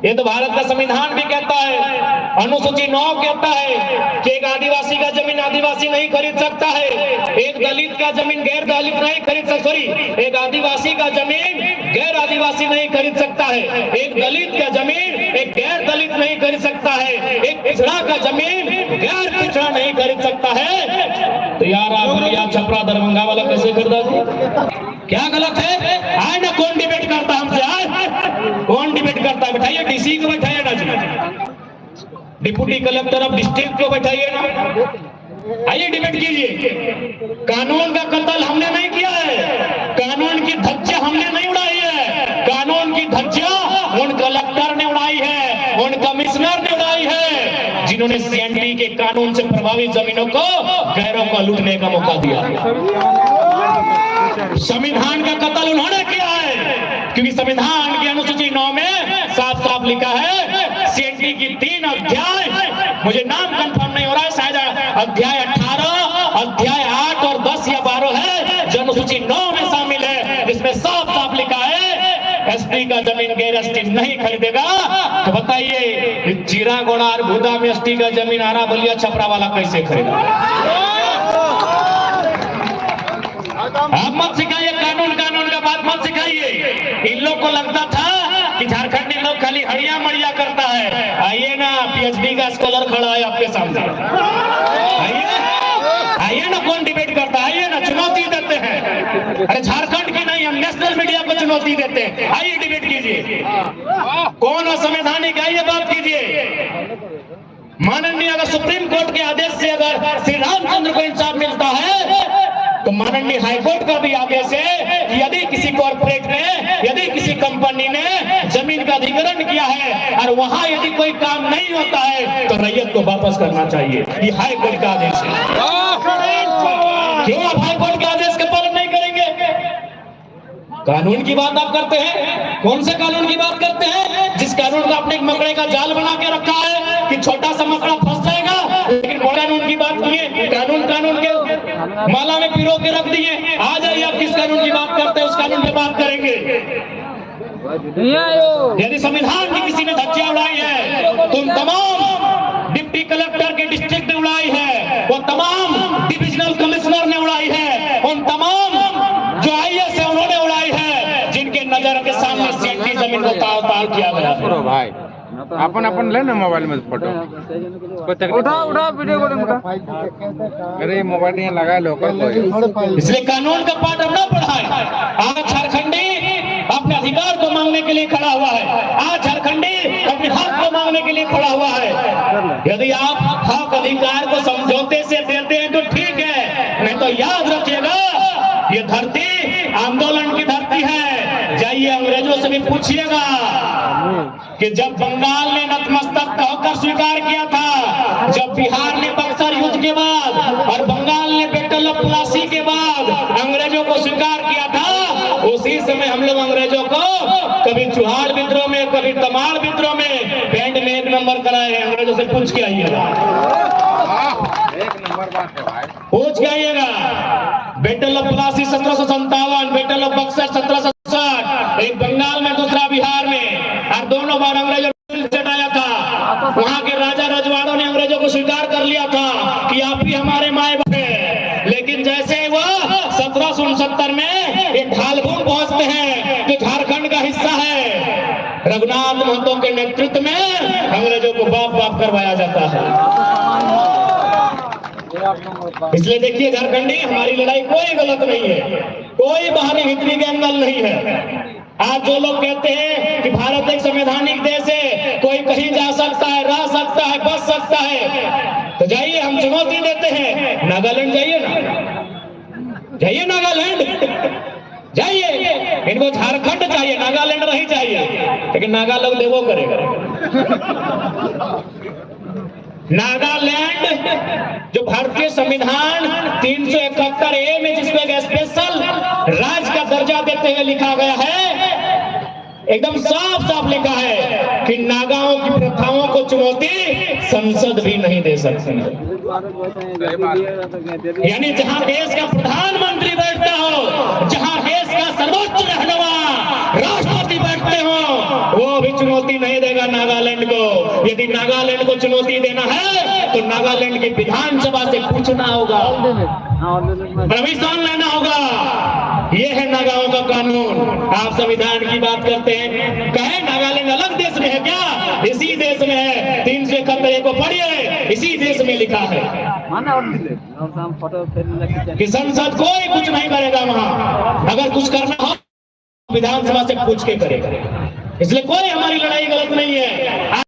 ये तो भारत का संविधान भी कहता है, अनुसूची 9 कहता है कि एक आदिवासी का जमीन आदिवासी नहीं खरीद सकता है, एक दलित का जमीन गैर दलित नहीं खरीद सकता, सॉरी, एक आदिवासी का जमीन गैर आदिवासी नहीं खरीद सकता है, एक दलित का जमीन एक गैर दलित नहीं खरीद सकता है, एक पिछड़ा का जमीन गैर पिछड़ा नहीं खरीद सकता है। तो यार आप छपरा दरभंगा वाला कैसे खरीदा जी? क्या गलत है? आए ना, कौन डिबेट करता हमसे? आए, कौन डिबेट करता है? बैठाइए, डीसी को बैठाइए ना जी, डिप्टी कलेक्टर ऑफ डिस्ट्रिक्ट को बैठाइए ना, आइए डिबेट कीजिए। कानून का कत्ल हमने नहीं किया है, कानून की धज्जियां हमने नहीं उड़ाई है, कानून की धज्जियां उन कलेक्टर ने उड़ाई है, उन कमिश्नर ने उड़ाई है जिन्होंने सीएनटी के कानून से प्रभावित जमीनों को गैरों को लूटने का मौका दिया। संविधान का कत्ल उन्होंने किया है, क्योंकि संविधान की अनुसूची 9 में साफ साफ लिखा है, सीएनटी की 3 अध्याय, मुझे नाम कंफर्म नहीं हो रहा है, शायद अध्याय 18, अध्याय 8 और 10 या 12 है जो अनुसूची 9 में शामिल है, जिसमें साफ साफ लिखा है एसटी का जमीन गैर एसटी नहीं खरीदेगा। तो बताइए जीरा गोड़ा और भूदा में एसटी का जमीन आरा बलिया छपरा वाला कैसे खरीदेगा? आप मत सिखाइए, कानून कानून का बात मत सिखाइए। इन लोग को लगता था कि झारखंडी लोग खाली हड़िया मड़िया करता है। आइए ना, पीएचडी का स्कॉलर खड़ा है आपके सामने, आइए ना, कौन डिबेट करता है? आइए ना, चुनौती देते हैं। अरे झारखंड की नहीं, हम नेशनल मीडिया को चुनौती देते हैं। आइए डिबेट कीजिए, कौन असंवैधानिक, आइए बात कीजिए। माननीय अगर सुप्रीम कोर्ट के आदेश से अगर श्री रामचंद्र को इंसाफ मिलता है तो माननीय हाईकोर्ट का भी आदेश है कि यदि किसी कॉर्पोरेट ने, यदि किसी कंपनी ने जमीन का अधिग्रहण किया है और वहां यदि कोई काम नहीं होता है तो रैयत को वापस करना चाहिए। ये हाईकोर्ट का आदेश है। क्यों आप हाईकोर्ट के आदेश का पालन नहीं करेंगे? कानून की बात आप करते हैं, कौन से कानून की बात करते हैं? जिस कानून को आपने एक मकड़े का जाल बना के रखा है कि छोटा सा मकड़ा फंस जाएगा, लेकिन कानून की बात किए, कानून कानून के माला में पिरो के रख दिए। आ जाइए, आप किस कानून की बात करते हैं उस कानून की बात करेंगे। यदि संविधान की किसी ने धज्जियां उड़ाई है, तुम तमाम डिप्टी कलेक्टर के डिस्ट्रिक्ट ने उड़ाई है, वो तमाम डिविजनल कमिश्नर ने उड़ाई है, उन तमाम जो आईएएस है उन्होंने उड़ाई है, जिनके नजर के सामने सीएनटी जमीन को ताव ताव किया गया है। भाई अपन अपन ले ना मोबाइल में फोटो उठा वीडियो अरे मोबाइल यहाँ लगा लो, इसलिए कानून का पाठ हम ना पढ़ाए। आज झारखंडी अपने अधिकार को मांगने के लिए खड़ा हुआ है, आज झारखंडी अपने हक को मांगने के लिए खड़ा हुआ है। यदि आप हक अधिकार को समझौते से देते हैं तो ठीक है, नहीं तो याद रखिएगा ये धरती आंदोलन की धरती है। जाइए अंग्रेजों से भी पूछिएगा कि जब बंगाल ने नतमस्तक होकर स्वीकार किया था, जब बिहार ने बक्सर युद्ध के बाद और बंगाल ने बैटल ऑफ प्लासी के बाद अंग्रेजों को स्वीकार किया था, उसी समय हम लोग अंग्रेजों को कभी चुहाड़ विद्रोह में, कभी तमाड़ विद्रोह में बैंड में 1 नंबर कराए हैं। अंग्रेजों से पूछ के आइएगा, पूछ के आइएगा। Battle of Plassey 1757, battle of Buxar 1760, एक बंगाल में दूसरा बिहार में, और दोनों बार अंग्रेजों ने चढ़ाया था। वहां के राजा रजवाड़ों ने अंग्रेजों को स्वीकार कर लिया था कि आप ही हमारे माए बाप हैं। लेकिन जैसे वह 1769 में एक ढालपुर पहुंचते हैं जो झारखंड का हिस्सा है, रघुनाथ महतो के नेतृत्व में अंग्रेजों को बाप बाप करवाया जाता है। इसलिए देखिए झारखंडी, हमारी लड़ाई कोई गलत नहीं है, कोई बाहरी हितरी के एंगल नहीं है। आज जो लोग कहते हैं कि भारत एक संवैधानिक देश है, कोई कहीं जा सकता है, रह सकता है, बच सकता है, तो जाइए, हम चुनौती देते हैं। नागालैंड जाइए ना, जाइए नागालैंड, जाइए। इनको झारखंड चाहिए, नागालैंड नहीं चाहिए, लेकिन नागा लोग देवो करेगा। नागालैंड जो भारतीय संविधान 371A में जिसको एक स्पेशल राज्य का दर्जा देते हुए लिखा गया है, एकदम साफ साफ लिखा है कि नागाओं की प्रथाओं को चुनौती संसद भी नहीं दे सकती। यानी जहां देश का प्रधानमंत्री बैठता हो, जहां देश का सर्वोच्च रहनुमा राष्ट्रपति बैठता बैठते हो वो भी चुनौती नहीं देगा नागालैंड को। यदि नागालैंड को चुनौती देना है तो नागालैंड की विधानसभा से पूछना होगा, परमिशन लेना होगा। ये है नागाओं का कानून। आप संविधान की बात करते हैं, कहे नागालैंड अलग देश में है क्या? इसी देश में है। 371 को पढ़िए, इसी देश में लिखा है कि संसद कोई कुछ नहीं करेगा वहां। अगर कुछ करना हो विधानसभा से पूछ के करेगा। इसलिए कोई हमारी लड़ाई गलत नहीं है।